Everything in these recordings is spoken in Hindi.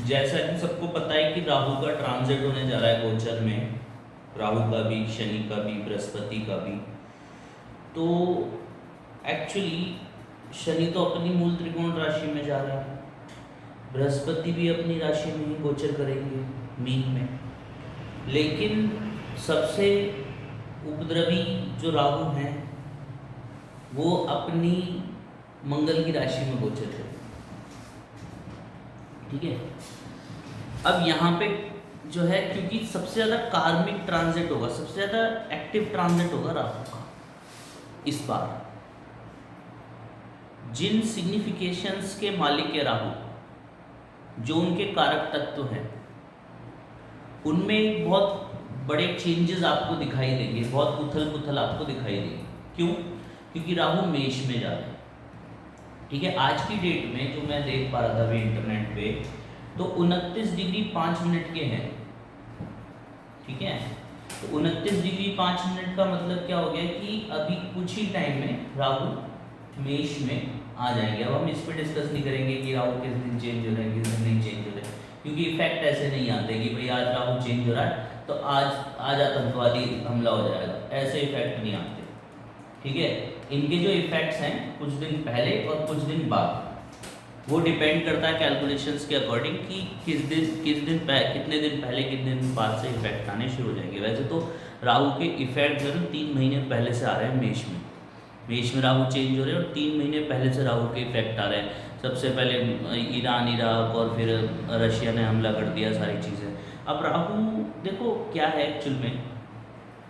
जैसा कि सबको पता है कि राहु का ट्रांजिट होने जा रहा है गोचर में, राहु का भी, शनि का भी, बृहस्पति का भी। तो एक्चुअली शनि तो अपनी मूल त्रिकोण राशि में जा रहा है, बृहस्पति भी अपनी राशि में ही गोचर करेंगे, मीन में। लेकिन सबसे उपद्रवी जो राहु हैं वो अपनी मंगल की राशि में गोचर करेंगे। ठीक है, अब यहाँ पे जो है, क्योंकि सबसे ज़्यादा कार्मिक ट्रांजिट होगा, सबसे ज़्यादा एक्टिव ट्रांजिट होगा राहु का इस बार। जिन सिग्निफिकेशंस के मालिक है राहु, जो उनके कारक तत्व हैं, उनमें बहुत बड़े चेंजेस आपको दिखाई देंगे, बहुत उथल पुथल आपको दिखाई देगी। क्यों? क्योंकि राहु मेष में जा रहे हैं। ठीक है, आज की डेट में जो मैं देख पा रहा था अभी इंटरनेट पे, तो 29 डिग्री 5 मिनट के हैं। ठीक है, तो 29 डिग्री 5 मिनट का मतलब क्या हो गया कि अभी कुछ ही टाइम में राहु मेष में आ जाएंगे। अब हम इस पर डिस्कस नहीं करेंगे कि राहु किस दिन चेंज हो रहा है, किस दिन नहीं चेंज हो रहा है, क्योंकि इफेक्ट ऐसे नहीं आते कि भाई आज राहु चेंज हो रहा है तो आज आतंकवादी हमला हो जाएगा, ऐसे इफेक्ट नहीं आते। ठीक है, इनके जो इफेक्ट्स हैं कुछ दिन पहले और कुछ दिन बाद, वो डिपेंड करता है कैलकुलेशंस के अकॉर्डिंग कि कितने दिन पहले कितने दिन बाद से इफेक्ट आने शुरू हो जाएंगे। वैसे तो राहु के इफेक्ट जो है 3 महीने पहले से आ रहे हैं मेष में राहु चेंज हो रहे हैं, और 3 महीने पहले से राहु के इफेक्ट आ रहे हैं। सबसे पहले ईरान, इराक और फिर रशिया ने हमला कर दिया, सारी चीज़ें। अब राहु देखो क्या है एक्चुअल में,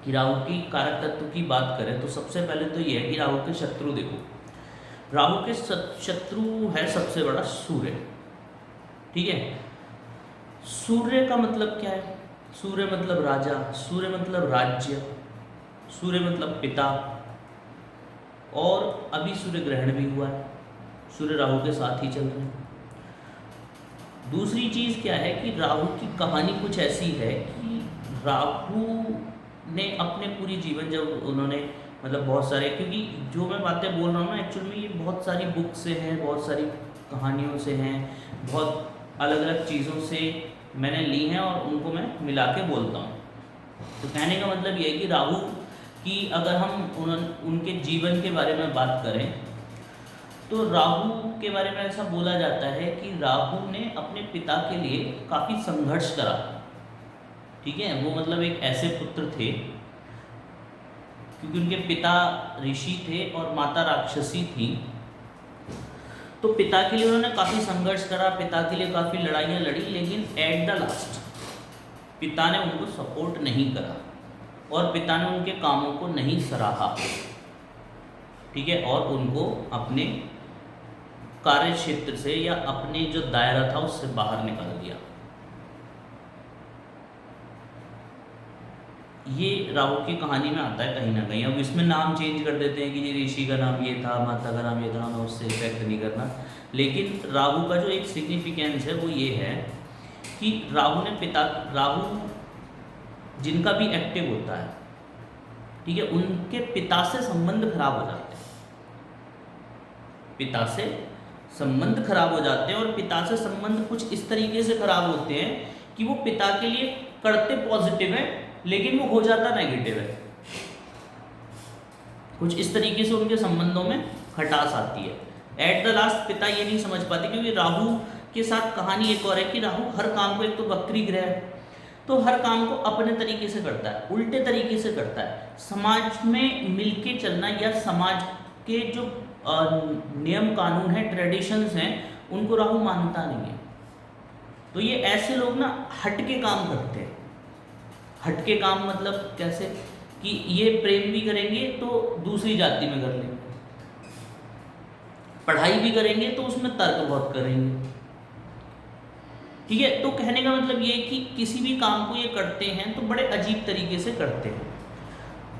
कि राहु की कारक तत्व की बात करें तो सबसे पहले तो ये है कि राहु के शत्रु देखो। राहु के शत्रु है सबसे बड़ा सूर्य। ठीक है, सूर्य का मतलब क्या है? सूर्य मतलब राजा, सूर्य मतलब राज्य, सूर्य मतलब पिता। और अभी सूर्य ग्रहण भी हुआ है, सूर्य राहु के साथ ही चल रहे हैं। दूसरी चीज़ क्या है कि राहु की कहानी कुछ ऐसी है कि राहु ने अपने पूरी जीवन, जब उन्होंने मतलब बहुत सारे, क्योंकि जो मैं बातें बोल रहा हूँ ना एक्चुअल में ये बहुत सारी बुक से हैं, बहुत सारी कहानियों से हैं, बहुत अलग अलग चीज़ों से मैंने ली हैं और उनको मैं मिला के बोलता हूँ। तो कहने का मतलब ये है कि राहु की अगर हम उनके जीवन के बारे में बात करें तो राहु के बारे में ऐसा बोला जाता है कि राहु ने अपने पिता के लिए काफ़ी संघर्ष करा। ठीक है, वो मतलब एक ऐसे पुत्र थे, क्योंकि उनके पिता ऋषि थे और माता राक्षसी थी, तो पिता के लिए उन्होंने काफ़ी संघर्ष करा, पिता के लिए काफ़ी लड़ाइयाँ लड़ी, लेकिन एट द लास्ट पिता ने उनको सपोर्ट नहीं करा और पिता ने उनके कामों को नहीं सराहा। ठीक है, और उनको अपने कार्य क्षेत्र से या अपने जो दायरा था उससे बाहर निकाल दिया। ये राहु की कहानी में आता है कहीं ना कहीं। अब इसमें नाम चेंज कर देते हैं कि ये ऋषि का नाम ये था, माता का नाम ये था, हमें उससे इफेक्ट नहीं करना। लेकिन राहु का जो एक सिग्निफिकेंस है वो ये है कि राहु जिनका भी एक्टिव होता है, ठीक है, उनके पिता से संबंध खराब हो जाते हैं, पिता से संबंध खराब हो जाते हैं। और पिता से संबंध कुछ इस तरीके से खराब होते हैं कि वो पिता के लिए करते पॉजिटिव है लेकिन वो हो जाता नेगेटिव है। कुछ इस तरीके से उनके संबंधों में खटास आती है। एट द लास्ट पिता ये नहीं समझ पाते, क्योंकि राहु के साथ कहानी एक और है कि राहु हर काम को, एक तो वक्री ग्रह है तो हर काम को अपने तरीके से करता है, उल्टे तरीके से करता है। समाज में मिलके चलना या समाज के जो नियम कानून है, ट्रेडिशंस हैं, उनको राहु मानता नहीं है। तो ये ऐसे लोग ना हटके काम करते हैं। हटके काम मतलब कैसे कि ये प्रेम भी करेंगे तो दूसरी जाति में कर लेंगे, पढ़ाई भी करेंगे तो उसमें तर्क बहुत करेंगे। ठीक है, तो कहने का मतलब ये कि किसी भी काम को ये करते हैं तो बड़े अजीब तरीके से करते हैं,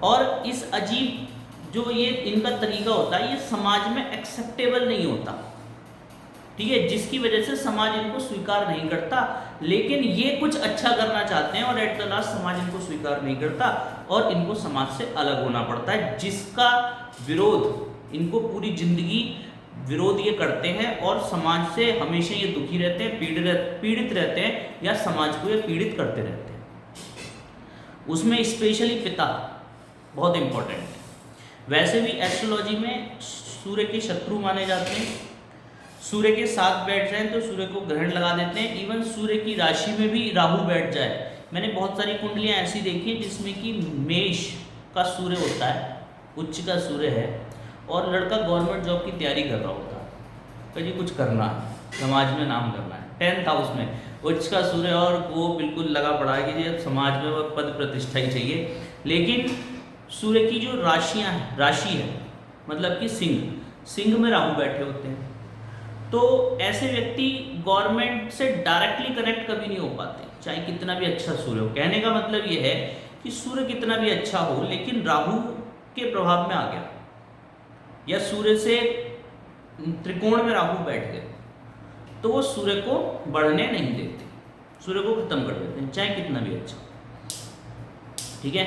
और इस अजीब जो ये इनका तरीका होता है ये समाज में एक्सेप्टेबल नहीं होता। ठीक है, जिसकी वजह से समाज इनको स्वीकार नहीं करता, लेकिन ये कुछ अच्छा करना चाहते हैं और एट द लास्ट समाज इनको स्वीकार नहीं करता और इनको समाज से अलग होना पड़ता है, जिसका विरोध इनको पूरी जिंदगी विरोध ये करते हैं और समाज से हमेशा ये दुखी रहते हैं, पीड़ित रहते हैं, या समाज को ये पीड़ित करते रहते हैं। उसमें स्पेशली पिता बहुत इंपॉर्टेंट है। वैसे भी एस्ट्रोलॉजी में सूर्य के शत्रु माने जाते हैं। सूर्य के साथ बैठ जाएं तो सूर्य को ग्रहण लगा देते हैं। इवन सूर्य की राशि में भी राहु बैठ जाए, मैंने बहुत सारी कुंडलियां ऐसी देखी हैं जिसमें कि मेष का सूर्य होता है, उच्च का सूर्य है, और लड़का गवर्नमेंट जॉब की तैयारी कर रहा होता है, कभी कुछ करना है, समाज में नाम करना है, 10th हाउस में उच्च का सूर्य, और वो बिल्कुल लगा पड़ा है कि ये समाज में वो पद प्रतिष्ठा ही चाहिए। लेकिन सूर्य की जो राशि है मतलब कि सिंह में राहु बैठे होते हैं, तो ऐसे व्यक्ति गवर्नमेंट से डायरेक्टली कनेक्ट कभी नहीं हो पाते, चाहे कितना भी अच्छा सूर्य हो। कहने का मतलब ये है कि सूर्य कितना भी अच्छा हो, लेकिन राहु के प्रभाव में आ गया या सूर्य से त्रिकोण में राहु बैठ गए, तो वो सूर्य को बढ़ने नहीं देते, सूर्य को खत्म कर देते हैं, चाहे कितना भी अच्छा। ठीक है,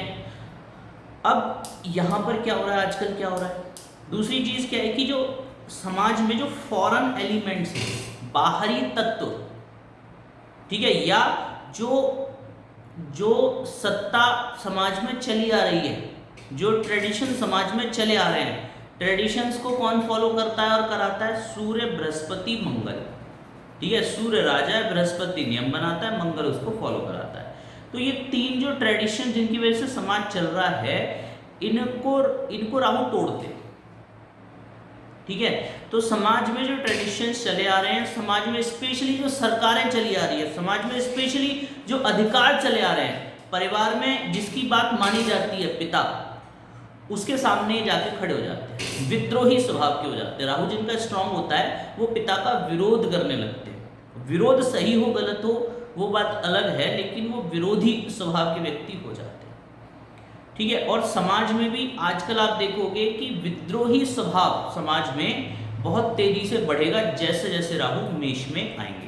अब यहाँ पर क्या हो रहा है, आजकल क्या हो रहा है, दूसरी चीज क्या है कि जो समाज में जो फॉरेन एलिमेंट्स हैं, बाहरी तत्व, ठीक है, या जो सत्ता समाज में चली आ रही है, जो ट्रेडिशन समाज में चले आ रहे हैं, ट्रेडिशंस को कौन फॉलो करता है और कराता है? सूर्य, बृहस्पति, मंगल। ठीक है, सूर्य राजा है, बृहस्पति नियम बनाता है, मंगल उसको फॉलो कराता है। तो ये तीन जो ट्रेडिशन जिनकी वजह से समाज चल रहा है, इनको राहु तोड़ते हैं। ठीक है, तो समाज में जो ट्रेडिशंस चले आ रहे हैं, समाज में स्पेशली जो सरकारें चली आ रही है, समाज में स्पेशली जो अधिकार चले आ रहे हैं, परिवार में जिसकी बात मानी जाती है पिता, उसके सामने जाके खड़े हो जाते हैं, विद्रोही स्वभाव के हो जाते हैं। राहु जिनका स्ट्रांग होता है वो पिता का विरोध करने लगते हैं। विरोध सही हो गलत हो वो बात अलग है, लेकिन वो विरोधी स्वभाव के व्यक्ति हो जाते हैं। ठीक है, और समाज में भी आजकल आप देखोगे कि विद्रोही स्वभाव समाज में बहुत तेजी से बढ़ेगा जैसे जैसे राहु मेष में आएंगे।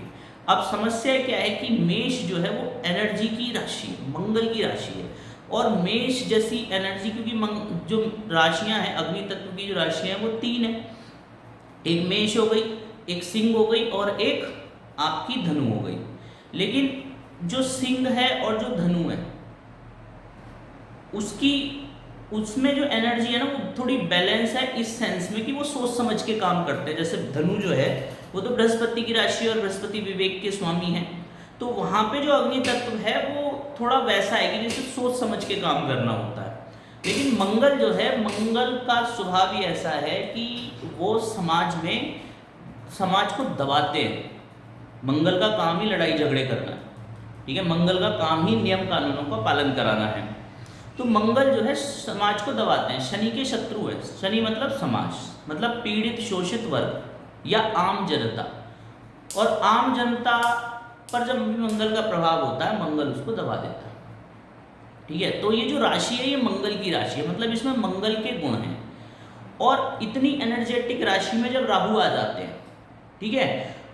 अब समस्या क्या है कि मेष जो है वो एनर्जी की राशि है, मंगल की राशि है, और मेष जैसी एनर्जी, क्योंकि जो राशियां हैं, अग्नि तत्व की जो राशियां हैं वो 3 है, एक मेष हो गई, एक सिंह हो गई, और एक आपकी धनु हो गई। लेकिन जो सिंह है और जो धनु है उसमें जो एनर्जी है ना वो थोड़ी बैलेंस है, इस सेंस में कि वो सोच समझ के काम करते हैं। जैसे धनु जो है वो तो बृहस्पति की राशि और बृहस्पति विवेक के स्वामी हैं, तो वहाँ पे जो अग्नि तत्व है वो थोड़ा वैसा है कि जैसे सोच समझ के काम करना होता है। लेकिन मंगल जो है, मंगल का स्वभाव ही ऐसा है कि वो समाज को दबाते हैं। मंगल का काम ही लड़ाई झगड़े करना है। ठीक है, मंगल का काम ही नियम कानूनों का पालन कराना है। तो मंगल जो है समाज को दबाते हैं। शनि के शत्रु है, शनि मतलब समाज, मतलब पीड़ित शोषित वर्ग या आम जनता, और आम जनता पर जब भी मंगल का प्रभाव होता है मंगल उसको दबा देता है। ठीक है, तो ये जो राशि है ये मंगल की राशि है, मतलब इसमें मंगल के गुण हैं। और इतनी एनर्जेटिक राशि में जब राहु आ जाते हैं, ठीक है,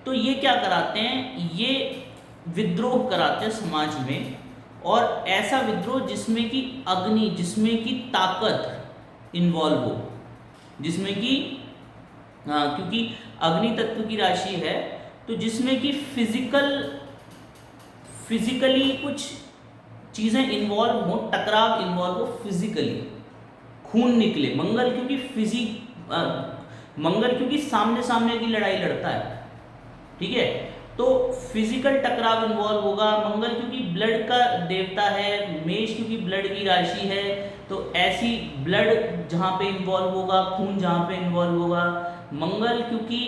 तो ये क्या कराते हैं, ये विद्रोह कराते हैं समाज में, और ऐसा विद्रोह जिसमें कि अग्नि, जिसमें कि ताकत इन्वॉल्व हो, जिसमें कि क्योंकि अग्नि तत्व की राशि है तो जिसमें कि फिजिकली कुछ चीज़ें इन्वॉल्व हो, टकराव इन्वॉल्व हो, फिजिकली खून निकले। मंगल क्योंकि सामने सामने की लड़ाई लड़ता है। ठीक है, तो फिजिकल टकराव इन्वॉल्व होगा। मंगल क्योंकि ब्लड का देवता है, मेष क्योंकि ब्लड की राशि है, तो ऐसी ब्लड जहाँ पे इन्वॉल्व होगा, खून जहाँ पे इन्वॉल्व होगा। मंगल क्योंकि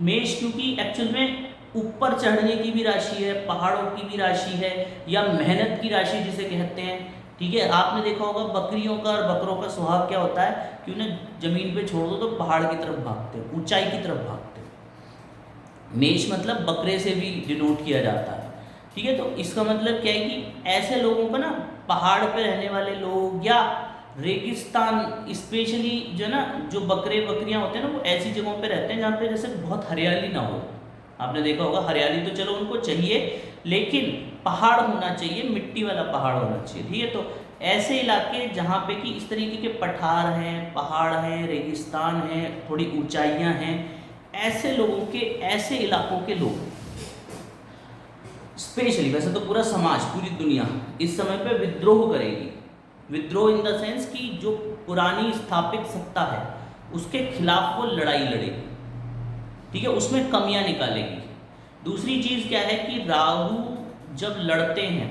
मेष क्योंकि एक्चुअल में ऊपर चढ़ने की भी राशि है, पहाड़ों की भी राशि है, या मेहनत की राशि जिसे कहते हैं। ठीक है, आपने देखा होगा बकरियों का और बकरों का स्वभाव क्या होता है कि उन्हें जमीन पे छोड़ दो तो पहाड़ की तरफ भागते हैं, ऊंचाई की तरफ भागते हैं। मेष मतलब बकरे से भी डिनोट किया जाता है। ठीक है, तो इसका मतलब क्या है कि ऐसे लोगों को ना, पहाड़ पे रहने वाले लोग या रेगिस्तान स्पेशली जो ना, जो बकरियां होते हैं ना, वो ऐसी जगहों पे रहते हैं जहाँ पे जैसे बहुत हरियाली ना हो। आपने देखा होगा हरियाली तो चलो उनको चाहिए, लेकिन पहाड़ होना चाहिए, मिट्टी वाला पहाड़ होना चाहिए। ठीक है, तो ऐसे इलाके जहाँ पे कि इस तरीके के पठार हैं, पहाड़ हैं, रेगिस्तान हैं, थोड़ी ऊंचाइयाँ हैं, ऐसे लोगों के, ऐसे इलाकों के लोग, स्पेशली, वैसे तो पूरा समाज, पूरी दुनिया इस समय पे विद्रोह करेगी। विद्रोह इन द सेंस कि जो पुरानी स्थापित सत्ता है उसके खिलाफ वो लड़ाई लड़ेगी, ठीक है, उसमें कमियां निकालेगी। दूसरी चीज क्या है कि राहु जब लड़ते हैं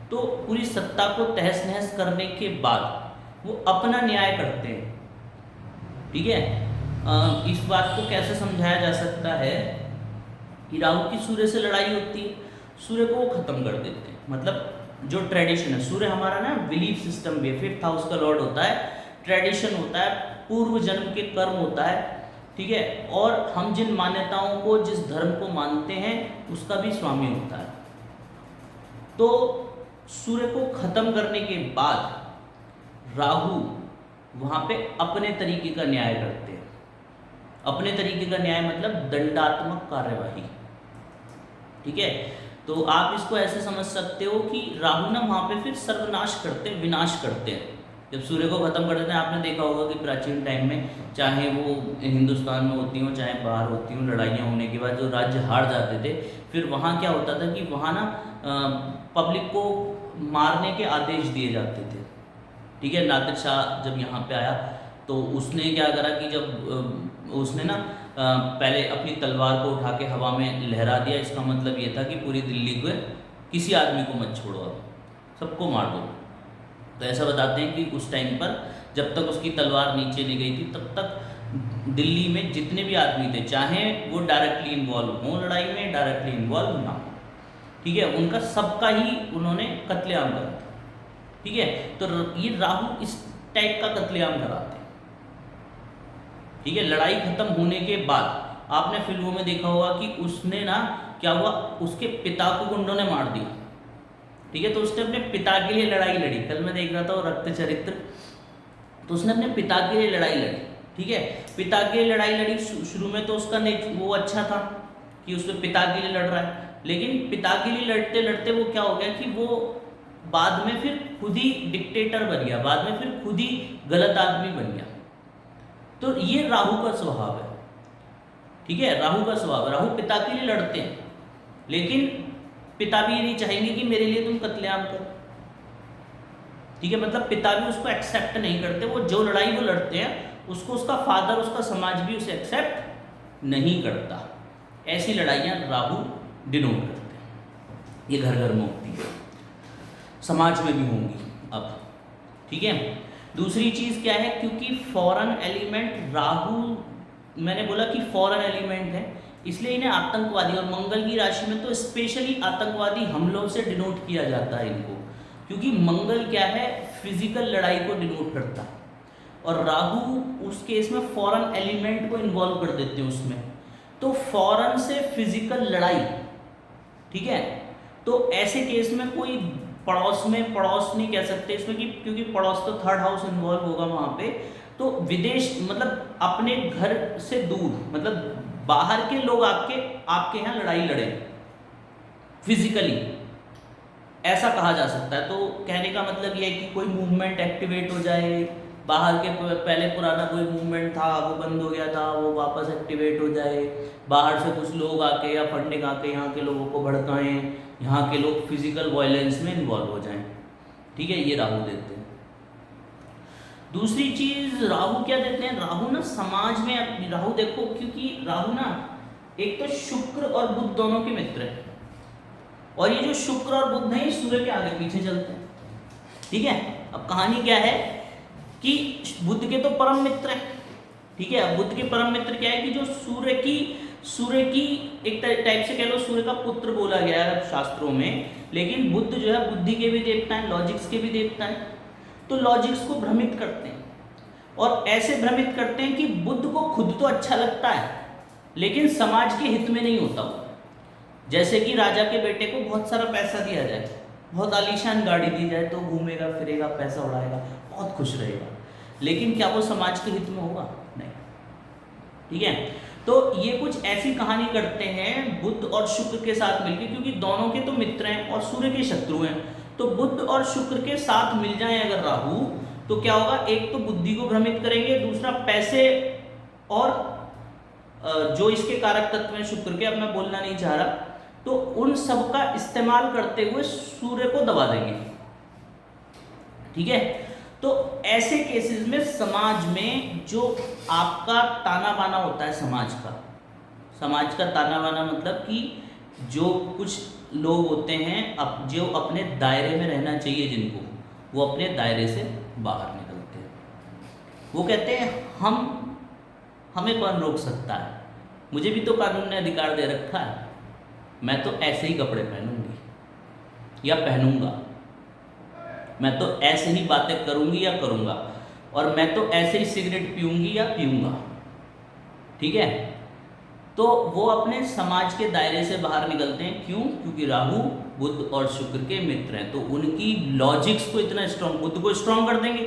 तो पूरी सत्ता को तहस नहस करने के बाद वो अपना न्याय करते हैं, ठीक है। इस बात को कैसे समझाया जा सकता है कि राहु की सूर्य से लड़ाई होती है, सूर्य को वो खत्म कर देते हैं। मतलब जो ट्रेडिशन है, सूर्य हमारा ना बिलीफ सिस्टम भी है, 5th हाउस का लॉर्ड होता है, ट्रेडिशन होता है, पूर्व जन्म के कर्म होता है, ठीक है, और हम जिन मान्यताओं को, जिस धर्म को मानते हैं उसका भी स्वामी होता है। तो सूर्य को खत्म करने के बाद राहु वहां पे अपने तरीके का न्याय करते हैं। अपने तरीके का न्याय मतलब दंडात्मक कार्यवाही, ठीक है। तो आप इसको ऐसे समझ सकते हो कि राहु ना वहां पे फिर सर्वनाश करते हैं, विनाश करते हैं। जब सूर्य को खत्म कर देते हैं, आपने देखा होगा कि प्राचीन टाइम में, चाहे वो हिंदुस्तान में होती हो चाहे बाहर होती हो, लड़ाइयाँ होने के बाद जो राज्य हार जाते थे, फिर वहाँ क्या होता था कि वहाँ ना पब्लिक को मारने के आदेश दिए जाते थे, ठीक है। नादिर शाह जब यहाँ पे आया तो उसने क्या करा कि जब उसने ना पहले अपनी तलवार को उठा के हवा में लहरा दिया। इसका मतलब ये था कि पूरी दिल्ली को, किसी आदमी को मत छोड़ो, अब सबको मार दो। तो ऐसा बताते हैं कि उस टाइम पर जब तक उसकी तलवार नीचे नहीं गई थी, तब तक दिल्ली में जितने भी आदमी थे, चाहे वो डायरेक्टली इन्वॉल्व हों लड़ाई में, डायरेक्टली इन्वॉल्व ना हो, ठीक है, उनका सबका ही उन्होंने कत्लेआम करा था, ठीक है। तो ये राहु इस टाइप का कत्लेआम कराते हैं, ठीक है। लड़ाई खत्म होने के बाद आपने फिल्मों में देखा होगा कि उसने ना क्या हुआ, उसके पिता को गुंडों ने मार दिया, ठीक है। तो उसने अपने पिता के लिए लड़ाई लड़ी। कल मैं देख रहा था वो रक्त चरित्र, तो उसने अपने पिता के लिए लड़ाई लड़ी, ठीक है। पिता के लिए लड़ाई लड़ी, शुरू में तो उसका वो अच्छा था कि उसके पिता के लिए लड़ रहा है, लेकिन पिता के लिए लड़ते लड़ते वो क्या हो गया कि वो बाद में फिर खुद ही डिक्टेटर बन गया, बाद में फिर खुद ही गलत आदमी बन गया। तो ये राहु का स्वभाव है, ठीक है, राहु का स्वभाव। राहु पिता के लिए लड़ते हैं, लेकिन पिता भी ये नहीं चाहेंगे कि मेरे लिए तुम कत्लेआम करो, ठीक है। मतलब पिता भी उसको एक्सेप्ट नहीं करते, वो जो लड़ाई वो लड़ते हैं उसको उसका फादर, उसका समाज भी उसे एक्सेप्ट नहीं करता। ऐसी लड़ाइयाँ राहु डिनोट करते हैं। ये घर घर में होती है, समाज में भी होंगी अब, ठीक है। दूसरी चीज़ क्या है, क्योंकि फॉरेन एलिमेंट राहु, मैंने बोला कि फॉरेन एलिमेंट है, इसलिए इन्हें आतंकवादी, और मंगल की राशि में तो स्पेशली आतंकवादी हमलों से डिनोट किया जाता है इनको, क्योंकि मंगल क्या है, फिजिकल लड़ाई को डिनोट करता है, और राहु उस केस में फॉरेन एलिमेंट को इन्वॉल्व कर देते हैं उसमें। तो फॉरेन से फिजिकल लड़ाई, ठीक है। तो ऐसे केस में कोई पड़ोस में, पड़ोस नहीं कह सकते इसमें कि, क्योंकि पड़ोस तो 3rd हाउस इन्वॉल्व होगा वहाँ पे, तो विदेश मतलब अपने घर से दूर, मतलब बाहर के लोग आपके यहाँ लड़ाई लड़े फिजिकली, ऐसा कहा जा सकता है। तो कहने का मतलब ये है कि कोई मूवमेंट एक्टिवेट हो जाए, बाहर के पहले पुराना कोई मूवमेंट था वो बंद हो गया था, वो वापस एक्टिवेट हो जाए, बाहर से कुछ लोग आके या फंडिंग आके यहाँ के लोगों को भड़काएं, यहाँ के लोग फिजिकल वायलेंस में इन्वॉल्व हो जाएं, ठीक है, ये राहु देते हैं। दूसरी चीज राहु क्या देते हैं, राहु ना समाज में, राहु देखो, क्योंकि राहु ना एक तो शुक्र और बुध दोनों के मित्र है, और ये जो शुक्र और बुध है सूर्य के आगे पीछे चलते हैं, ठीक है। अब कहानी क्या है कि बुध के तो परम मित्र है, ठीक है। अब बुध के परम मित्र क्या है कि जो सूर्य की एक टाइप से कह लो सूर्य का पुत्र बोला गया है शास्त्रों में, लेकिन बुध जो है बुद्धि के भी देवता है, लॉजिक्स के भी देवता है। तो लॉजिक्स को भ्रमित करते हैं, और ऐसे भ्रमित करते हैं कि बुद्ध को खुद तो अच्छा लगता है लेकिन समाज के हित में नहीं होता वो। जैसे कि राजा के बेटे को बहुत सारा पैसा दिया जाए, बहुत आलीशान गाड़ी दी जाए, तो घूमेगा फिरेगा, पैसा उड़ाएगा, बहुत खुश रहेगा, लेकिन क्या वो समाज के हित में होगा? नहीं, ठीक है। तो ये कुछ ऐसी कहानी करते हैं बुध और शुक्र के साथ मिलकर, क्योंकि दोनों के तो मित्र हैं और सूर्य के शत्रु हैं। तो बुध और शुक्र के साथ मिल जाए अगर राहु, तो क्या होगा, एक तो बुद्धि को भ्रमित करेंगे, दूसरा पैसे और जो इसके कारक तत्व हैं शुक्र के, अब मैं बोलना नहीं चाह रहा, तो उन सब का इस्तेमाल करते हुए सूर्य को दबा देंगे। ठीक है, तो ऐसे केसेस में समाज में जो आपका ताना बाना होता है, समाज का ताना बाना मतलब कि जो कुछ लोग होते हैं जो अपने दायरे में रहना चाहिए जिनको, वो अपने दायरे से बाहर निकलते हैं। वो कहते हैं हमें कौन रोक सकता है, मुझे भी तो कानून ने अधिकार दे रखा है, मैं तो ऐसे ही कपड़े पहनूंगी या पहनूंगा, मैं तो ऐसे ही बातें करूंगी या करूंगा, और मैं तो ऐसे ही सिगरेट पीऊंगी या पीऊंगा। ठीक है, तो वो अपने समाज के दायरे से बाहर निकलते हैं। क्यों? क्योंकि राहु बुध और शुक्र के मित्र हैं, तो उनकी लॉजिक्स को इतना स्ट्रांग, बुध को स्ट्रांग कर देंगे,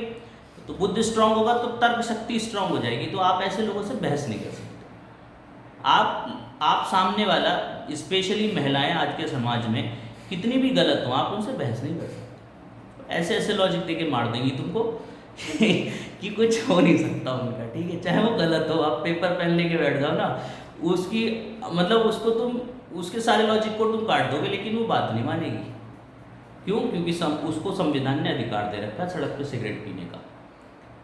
तो बुध स्ट्रांग होगा तो तर्क शक्ति स्ट्रांग हो जाएगी, तो आप ऐसे लोगों से बहस नहीं कर सकते। आप सामने वाला, स्पेशली महिलाएं आज के समाज में कितनी भी गलत हो, आप उनसे बहस नहीं कर सकते, ऐसे ऐसे लॉजिक देके मार देंगी तुमको कि कुछ हो नहीं सकता उनका। ठीक है, चाहे वो गलत हो, आप पेपर पेन लेके बैठ जाओ ना, उसकी मतलब उसको तुम उसके सारे लॉजिक को तुम काट दोगे, लेकिन वो बात नहीं मानेगी। क्यों? क्योंकि उसको संविधान ने अधिकार दे रखा है सड़क पे सिगरेट पीने का।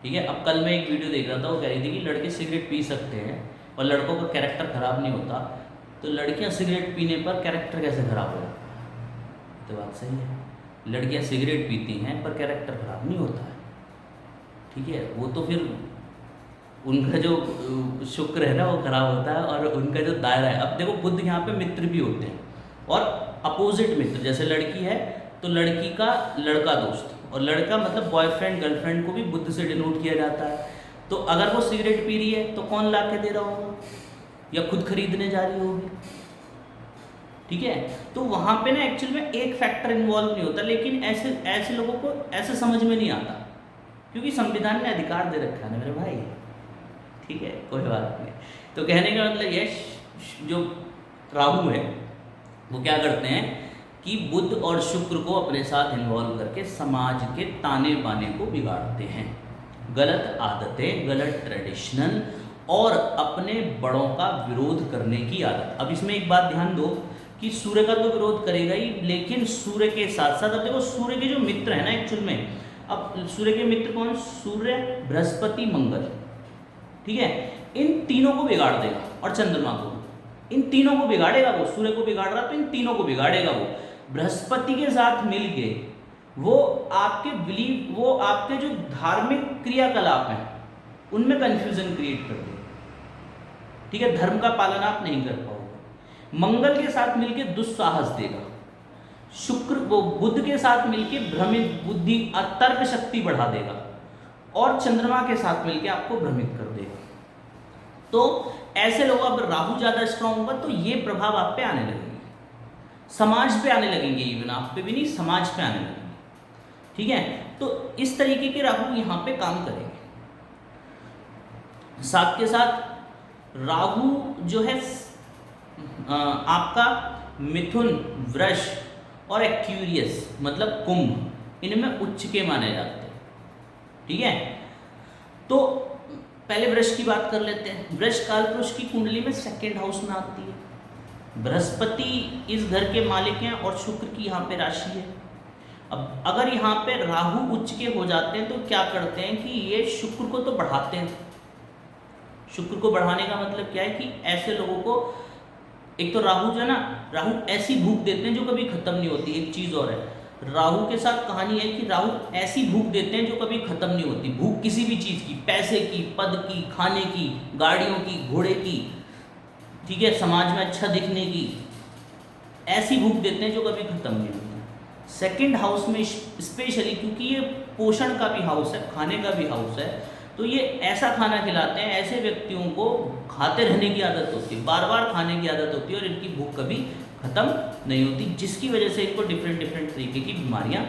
ठीक है, अब कल मैं एक वीडियो देख रहा था, वो कह रही थी कि लड़के सिगरेट पी सकते हैं और लड़कों का कैरेक्टर खराब नहीं होता, तो लड़कियां सिगरेट पीने पर कैरेक्टर कैसे खराब होगा? तो बात सही है, लड़कियां सिगरेट पीती हैं पर कैरेक्टर खराब नहीं होता है। ठीक है, वो तो फिर उनका जो शुक्र है ना वो खराब होता है, और उनका जो दायरा है। अब देखो, बुध यहाँ पे मित्र भी होते हैं और अपोजिट मित्र, जैसे लड़की है तो लड़की का लड़का दोस्त, और लड़का मतलब बॉयफ्रेंड गर्लफ्रेंड को भी बुध से डिनोट किया जाता है। तो अगर वो सिगरेट पी रही है तो कौन ला के दे रहा होगा, या खुद खरीदने जा रही होगी। ठीक है, तो वहाँ पे ना एक्चुअल में एक फैक्टर इन्वॉल्व नहीं होता, लेकिन ऐसे लोगों को ऐसे समझ में नहीं आता, क्योंकि संविधान ने अधिकार दे रखा है मेरे भाई। ठीक है, कोई बात नहीं। तो कहने का मतलब ये, जो राहु है वो क्या करते हैं कि बुध और शुक्र को अपने साथ इन्वॉल्व करके समाज के ताने बाने को बिगाड़ते हैं, गलत आदतें, गलत ट्रेडिशनल, और अपने बड़ों का विरोध करने की आदत। अब इसमें एक बात ध्यान दो कि सूर्य का तो विरोध करेगा ही, लेकिन सूर्य के साथ साथ, अब देखो सूर्य के जो मित्र हैं ना एक्चुअल में, अब सूर्य के मित्र कौन? सूर्य, बृहस्पति, मंगल। ठीक है, इन तीनों को बिगाड़ देगा, और चंद्रमा को, इन तीनों को बिगाड़ेगा वो। सूर्य को बिगाड़ रहा तो इन तीनों को बिगाड़ेगा वो। बृहस्पति के साथ मिलके वो आपके जो धार्मिक क्रियाकलाप हैं उनमें कंफ्यूजन क्रिएट कर देगा। ठीक है, धर्म का पालन आप नहीं कर पाओगे। मंगल के साथ मिलके दुस्साहस देगा। शुक्र वो बुध के साथ मिलके भ्रमित बुद्धि, तर्क शक्ति बढ़ा देगा, और चंद्रमा के साथ मिलके आपको भ्रमित कर देगा। तो ऐसे लोग, अब राहु ज्यादा स्ट्रांग होगा तो ये प्रभाव आप पे आने लगेंगे, समाज पे आने लगेंगे, इवन आप पे भी नहीं, समाज पे आने लगेंगे। ठीक है, तो इस तरीके के राहु यहाँ पे काम करेंगे। साथ के साथ राहु जो है आपका मिथुन, वृष और एक्वेरियस मतलब कुंभ, इनमें उच्च के माने जाते हैं। ठीक है, तो पहले वृष की बात कर लेते हैं। वृष कालपुरुष की कुंडली में सेकेंड हाउस में आती है। बृहस्पति इस घर के मालिक हैं और शुक्र की यहाँ पे राशि है। अब अगर यहाँ पे राहु उच्च के हो जाते हैं तो क्या करते हैं कि ये शुक्र को तो बढ़ाते हैं। शुक्र को बढ़ाने का मतलब क्या है कि ऐसे लोगों को, एक तो राहु जो है ना, राहु ऐसी भूख देते हैं जो कभी खत्म नहीं होती। एक चीज और है, राहु के साथ कहानी है कि राहु ऐसी भूख देते हैं जो कभी खत्म नहीं होती। भूख किसी भी चीज की, पैसे की, पद की, खाने की, गाड़ियों की, घोड़े की, ठीक है, समाज में अच्छा दिखने की, ऐसी भूख देते हैं जो कभी खत्म नहीं होती। सेकंड हाउस में स्पेशली, क्योंकि ये पोषण का भी हाउस है, खाने का भी हाउस है, तो ये ऐसा खाना खिलाते हैं, ऐसे व्यक्तियों को खाते रहने की आदत होती है, बार बार खाने की आदत होती है, और इनकी भूख कभी खत्म नहीं होती, जिसकी वजह से इनको डिफरेंट तरीके की बीमारियां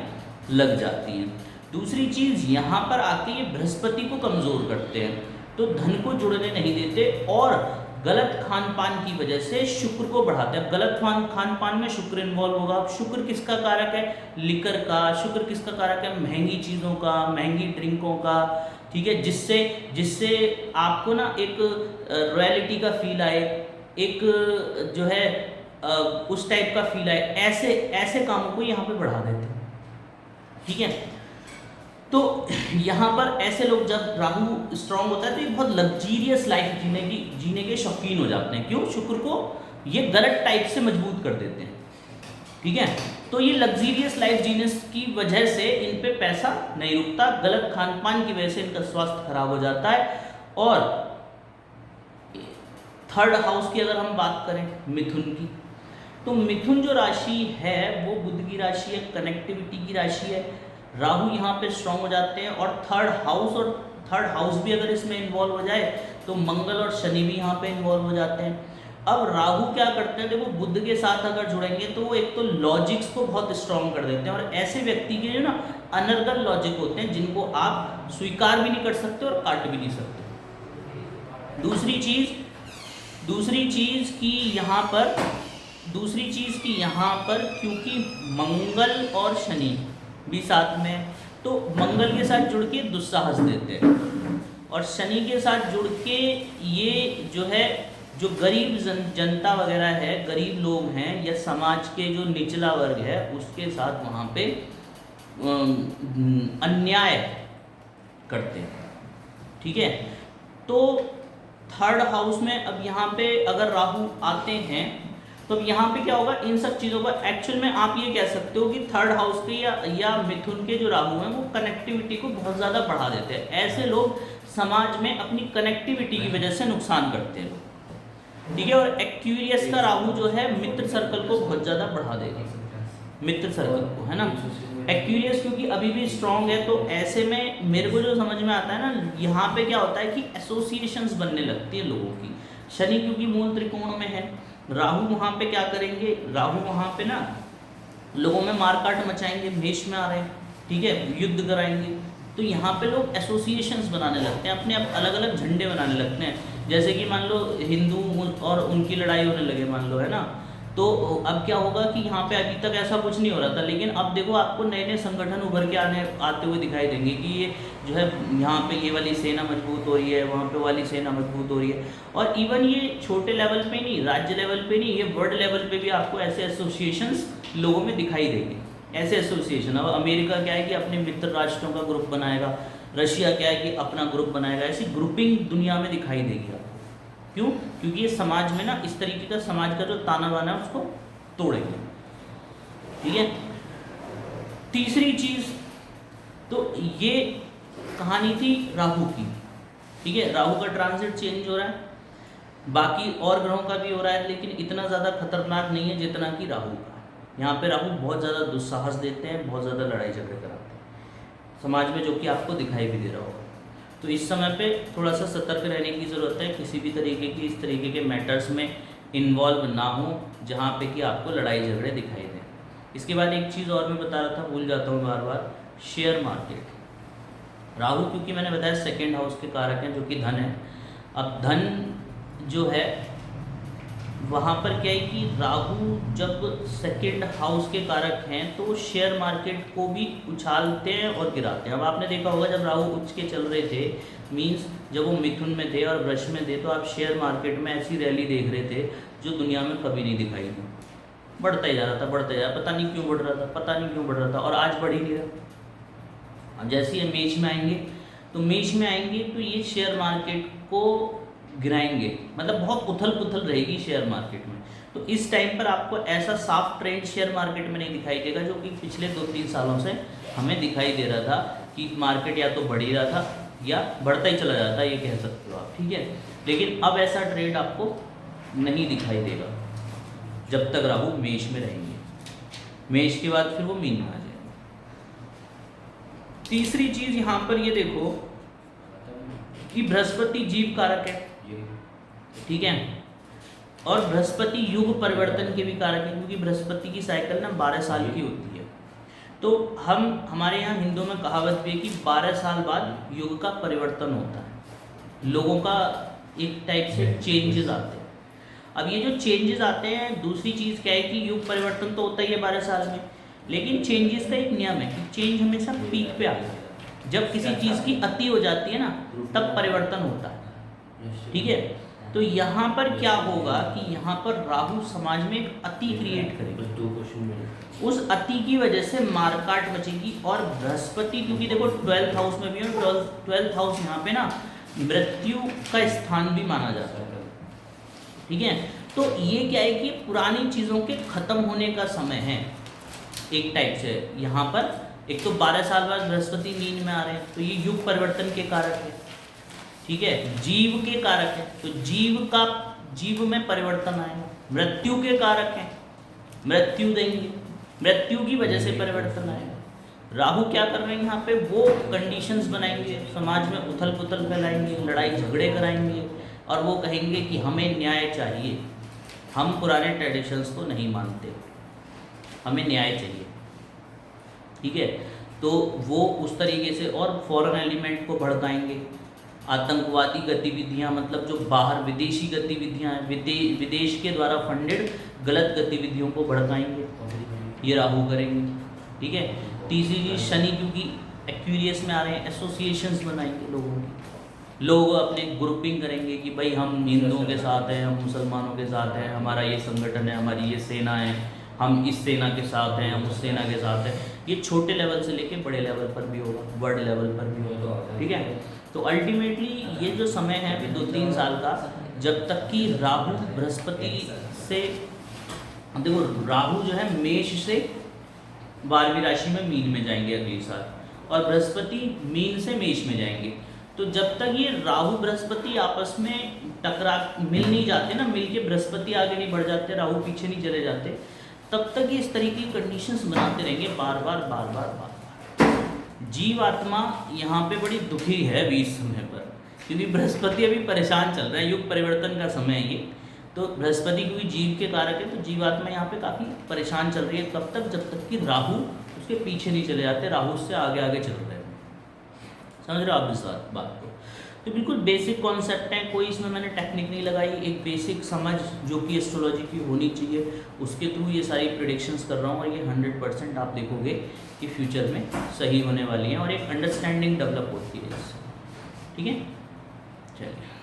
लग जाती हैं। दूसरी चीज़, यहाँ पर आके ये बृहस्पति को कमज़ोर करते हैं, तो धन को जुड़ने नहीं देते, और गलत खान पान की वजह से शुक्र को बढ़ाते हैं। गलत खान पान में शुक्र इन्वॉल्व होगा। अब शुक्र किसका कारक है? लिकर का। शुक्र किसका कारक है? महंगी चीज़ों का, महंगी ड्रिंकों का, ठीक है, जिससे जिससे आपको ना एक रॉयल्टी का फील आए, एक जो है उस टाइप का फील आए, ऐसे ऐसे कामों को यहाँ पे बढ़ा देते हैं। ठीक है, तो यहाँ पर ऐसे लोग जब राहु स्ट्रांग होता है तो ये बहुत लग्जीरियस लाइफ जीने के शौकीन हो जाते हैं। क्यों? शुक्र को ये गलत टाइप से मजबूत कर देते हैं। ठीक है, तो ये लग्जीरियस लाइफ जीने की वजह से इन पे पैसा नहीं रुकता, गलत खान पान की वजह से इनका स्वास्थ्य खराब हो जाता है। और थर्ड हाउस की अगर हम बात करें मिथुन की, तो मिथुन जो राशि है वो बुध की राशि है, कनेक्टिविटी की राशि है। राहु यहाँ पे स्ट्रांग हो जाते हैं और थर्ड हाउस भी अगर इसमें इन्वॉल्व हो जाए तो मंगल और शनि भी यहाँ पे इन्वॉल्व हो जाते हैं। अब राहु क्या करते हैं, देखो बुध के साथ अगर जुड़ेंगे तो वो एक तो लॉजिक्स को बहुत स्ट्रांग कर देते हैं, और ऐसे व्यक्ति के जो ना अनर्गल लॉजिक होते हैं जिनको आप स्वीकार भी नहीं कर सकते और काट भी नहीं सकते। दूसरी चीज की यहाँ पर क्योंकि मंगल और शनि भी साथ में, तो मंगल के साथ जुड़ के दुस्साहस देते हैं और शनि के साथ जुड़ के ये जो है जो गरीब जनता वगैरह है, गरीब लोग हैं या समाज के जो निचला वर्ग है उसके साथ वहाँ पे अन्याय करते हैं। ठीक है, तो थर्ड हाउस में अब यहाँ पे अगर राहु आते हैं तो यहाँ पे क्या होगा, इन सब चीज़ों का एक्चुअल में आप ये कह सकते हो कि थर्ड हाउस के या मिथुन के जो राहु हैं वो कनेक्टिविटी को बहुत ज़्यादा बढ़ा देते हैं। ऐसे लोग समाज में अपनी कनेक्टिविटी की वजह से नुकसान करते हैं। ठीक है, और एक्यूरियस का राहु जो है मित्र सर्कल को बहुत ज़्यादा बढ़ा देगा, मित्र सर्कल को, है ना। एक्यूरियस क्योंकि अभी भी स्ट्रांग है, तो ऐसे में मेरे को जो समझ में आता है ना, यहाँ पे क्या होता है कि एसोसिएशंस बनने लगती है लोगों की। शनि क्योंकि मूल त्रिकोण में है, राहु वहाँ पे क्या करेंगे, राहु वहाँ पे ना लोगों में मारकाट मचाएंगे, मेष में आ रहे हैं, ठीक है, युद्ध कराएंगे। तो यहाँ पे लोग एसोसिएशंस बनाने लगते हैं, अपने अलग अलग झंडे बनाने लगते हैं। जैसे कि मान लो हिंदू और उनकी लड़ाई होने लगे, मान लो, है ना। तो अब क्या होगा कि यहाँ पे अभी तक ऐसा कुछ नहीं हो रहा था, लेकिन अब देखो आपको नए नए संगठन उभर के आते हुए दिखाई देंगे कि ये जो है यहाँ पे ये वाली सेना मजबूत हो रही है, वहाँ पे वाली सेना मजबूत हो रही है। और इवन ये छोटे लेवल पे नहीं, राज्य लेवल पे नहीं, ये वर्ल्ड लेवल पे भी आपको ऐसे एसोसिएशंस लोगों में दिखाई देंगे, ऐसे एसोसिएशन। अब अमेरिका क्या है कि अपने मित्र राष्ट्रों का ग्रुप बनाएगा, रशिया क्या है कि अपना ग्रुप बनाएगा, ऐसी ग्रुपिंग दुनिया में दिखाई देगी आपको। क्यों? क्योंकि ये समाज में ना इस तरीके का समाज का जो ताना बाना है उसको तोड़ेंगे। ठीक है, तीसरी चीज तो ये कहानी थी राहु की। ठीक है, राहु का ट्रांजिट चेंज हो रहा है, बाकी और ग्रहों का भी हो रहा है, लेकिन इतना ज़्यादा खतरनाक नहीं है जितना कि राहु का। यहाँ पे राहु बहुत ज़्यादा दुस्साहस देते हैं, बहुत ज़्यादा लड़ाई झगड़े कराते हैं समाज में, जो कि आपको दिखाई भी दे रहा होगा। तो इस समय पे थोड़ा सा सतर्क रहने की ज़रूरत है, किसी भी तरीके की इस तरीके के मैटर्स में इन्वॉल्व ना हो जहाँ पे कि आपको लड़ाई झगड़े दिखाई दें। इसके बाद एक चीज़ और मैं बता रहा था, भूल जाता हूँ बार बार, शेयर मार्केट। राहु क्योंकि मैंने बताया सेकेंड हाउस के कारक हैं जो कि धन है। अब धन जो है वहाँ पर क्या है कि राहु जब सेकेंड हाउस के कारक हैं तो शेयर मार्केट को भी उछालते हैं और गिराते हैं। अब आपने देखा होगा जब राहु उच्च के चल रहे थे, मींस जब वो मिथुन में थे और वृष में थे, तो आप शेयर मार्केट में ऐसी रैली देख रहे थे जो दुनिया में कभी नहीं दिखाई दी। बढ़ता ही जा रहा था, बढ़ता ही जा रहा, पता नहीं क्यों बढ़ रहा था, पता नहीं क्यों बढ़ रहा था, और आज बढ़ ही नहीं रहा। अब जैसे ये मेष में आएंगे तो ये शेयर मार्केट को गिराएंगे, मतलब बहुत उथल पुथल रहेगी शेयर मार्केट में। तो इस टाइम पर आपको ऐसा साफ ट्रेंड शेयर मार्केट में नहीं दिखाई देगा जो कि पिछले 2-3 सालों से हमें दिखाई दे रहा था कि मार्केट या तो बढ़ ही रहा था या बढ़ता ही चला जाता है, ये कह सकते हो आप। ठीक है, लेकिन अब ऐसा ट्रेंड आपको नहीं दिखाई देगा जब तक राहु मेष में रहेंगे। मेष के बाद फिर वो मीन में आ जाएगा। तीसरी चीज यहाँ पर ये देखो कि बृहस्पति जीव कारक है, ठीक है, और बृहस्पति युग परिवर्तन के भी कारक है, क्योंकि बृहस्पति की साइकिल ना 12 साल की होती है। तो हमारे यहाँ हिंदू में कहावत भी है कि 12 साल बाद युग का परिवर्तन होता है, लोगों का एक टाइप से चेंजेस आते हैं। अब ये जो चेंजेस आते हैं, दूसरी चीज़ क्या है कि युग परिवर्तन तो होता ही है 12 साल में, लेकिन चेंजेस का एक नियम है कि चेंज हमेशा पीक पे आता है। जब किसी चीज़ की अति हो जाती है ना तब परिवर्तन होता है, ठीक है। तो यहाँ पर क्या होगा कि यहाँ पर राहु समाज में एक अति क्रिएट करेगा, उस अति की वजह से मारकाट बचेगी। और बृहस्पति क्योंकि देखो 12th हाउस में भी है, 12th हाउस यहाँ पे ना मृत्यु का स्थान भी माना जाता है, ठीक है। तो ये क्या है कि पुरानी चीज़ों के खत्म होने का समय है एक टाइप से। यहाँ पर एक तो 12 साल बाद बृहस्पति मीन में आ रहे हैं, तो ये युग परिवर्तन के कारक है, ठीक है, जीव के कारक है। तो जीव में परिवर्तन आएगा। मृत्यु के कारक है, मृत्यु देंगे, मृत्यु की वजह से परिवर्तन आएगा। राहु क्या कर रहे हैं यहाँ पे, वो कंडीशंस बनाएंगे, समाज में उथल पुथल फैलाएंगे, लड़ाई झगड़े कराएंगे, और वो कहेंगे कि हमें न्याय चाहिए, हम पुराने ट्रेडिशंस को नहीं मानते, हमें न्याय चाहिए, ठीक है। तो वो उस तरीके से, और फॉरेन एलिमेंट को भड़काएंगे, आतंकवादी गतिविधियां, मतलब जो बाहर विदेशी गतिविधियां हैं, विदेश के द्वारा फंडेड गलत गतिविधियों को भड़काएंगे, ये राहु करेंगे, ठीक है। तीसरी चीज शनि क्योंकि एक्वेरियस में आ रहे हैं, एसोसिएशंस बनाएंगे लोगों की, लोग अपने ग्रुपिंग करेंगे कि भाई हम हिंदुओं के साथ हैं, हम मुसलमानों के साथ हैं, हमारा ये संगठन है, हमारी ये सेना है, हम इस सेना के साथ हैं, हम उस सेना के साथ हैं। ये छोटे लेवल से लेके बड़े लेवल पर भी होगा, वर्ल्ड लेवल पर भी होगा, ठीक है। तो अल्टीमेटली ये जो समय है अभी 2-3 साल का, जब तक कि राहु बृहस्पति से, देखो राहु जो है मेष से 12वीं राशि में मीन में जाएंगे अगले साल, और बृहस्पति मीन से मेष में जाएंगे। तो जब तक ये राहु बृहस्पति आपस में मिल नहीं जाते ना, मिल के बृहस्पति आगे नहीं बढ़ जाते, राहु पीछे नहीं चले जाते, तब तक ये इस तरीके की कंडीशंस बनाते रहेंगे बार बार। जीव आत्मा यहाँ पे बड़ी दुखी है अभी इस समय पर, क्योंकि बृहस्पति अभी परेशान चल रहा है, युग परिवर्तन का समय है ये। तो बृहस्पति क्योंकि जीव के कारक है, तो जीव आत्मा यहाँ पे काफ़ी परेशान चल रही है, तब तक जब तक कि राहु उसके पीछे नहीं चले जाते, राहु उससे आगे चल रहे हैं। समझ रहे हो आप इस बात को? तो बिल्कुल बेसिक कॉन्सेप्ट है, कोई इसमें मैंने टेक्निक नहीं लगाई, एक बेसिक समझ जो कि एस्ट्रोलॉजी की होनी चाहिए, उसके थ्रू ये सारी प्रेडिक्शंस कर रहा हूँ, और ये 100% आप देखोगे कि फ्यूचर में सही होने वाली हैं, और एक अंडरस्टैंडिंग डेवलप होती है इससे, ठीक है। चलिए।